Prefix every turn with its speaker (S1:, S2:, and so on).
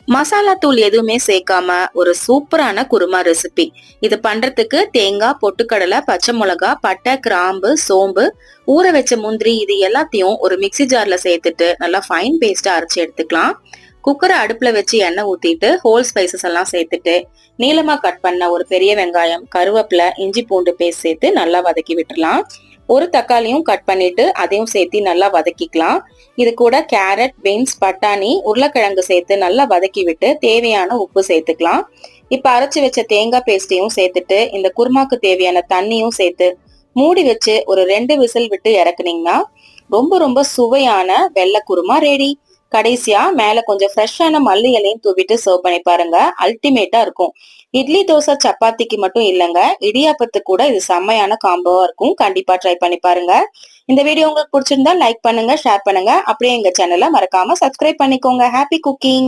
S1: மசாலா தூள் எதுவுமே சேர்க்காம ஒரு சூப்பரான குருமா ரெசிபி. இது பண்றதுக்கு தேங்காய், பொட்டுக்கடலை, பச்சை மிளகா, பட்டை, கிராம்பு, சோம்பு, ஊற வச்ச முந்திரி இது எல்லாத்தையும் ஒரு மிக்ஸி ஜார்ல சேர்த்துட்டு நல்லா ஃபைன் பேஸ்டா அரைச்சு எடுத்துக்கலாம். குக்கரை அடுப்புல வச்சு எண்ணெய் ஊத்திட்டு ஹோல் ஸ்பைசஸ் எல்லாம் சேர்த்துட்டு நீளமா கட் பண்ண ஒரு பெரிய வெங்காயம், கருவேப்பிலை, இஞ்சி பூண்டு பேஸ்ட் சேர்த்து நல்லா வதக்கி விட்டுறலாம். ஒரு தக்காளியும் கட் பண்ணிட்டு அதையும் சேர்த்து நல்லா வதக்கிக்கலாம். இது கூட கேரட், பீன்ஸ், பட்டாணி, உருளைக்கிழங்கு சேர்த்து நல்லா வதக்கி விட்டு தேவையான உப்பு சேர்த்துக்கலாம். இப்ப அரைச்சு வச்ச தேங்காய் பேஸ்டையும் சேர்த்துட்டு இந்த குருமாக்கு தேவையான தண்ணியும் சேர்த்து மூடி வச்சு ஒரு 2 விசில் விட்டு இறக்குனீங்கன்னா ரொம்ப ரொம்ப சுவையான வெள்ளை குருமா ரெடி. கடைசியா மேல கொஞ்சம் ஃப்ரெஷ்ஷான மல்லி இலையும் தூவிட்டு சர்வ் பண்ணி பாருங்க. அல்டிமேட்டா இருக்கும். இட்லி, தோசை, சப்பாத்திக்கு மட்டும் இல்லங்க, இடியாப்பத்துக்கு கூட இது செம்மையான காம்போவா இருக்கும். கண்டிப்பா ட்ரை பண்ணி பாருங்க. இந்த வீடியோ உங்களுக்கு பிடிச்சிருந்தா லைக் பண்ணுங்க, ஷேர் பண்ணுங்க. அப்படியே எங்க சேனலை மறக்காம சப்ஸ்கிரைப் பண்ணிக்கோங்க. Happy cooking.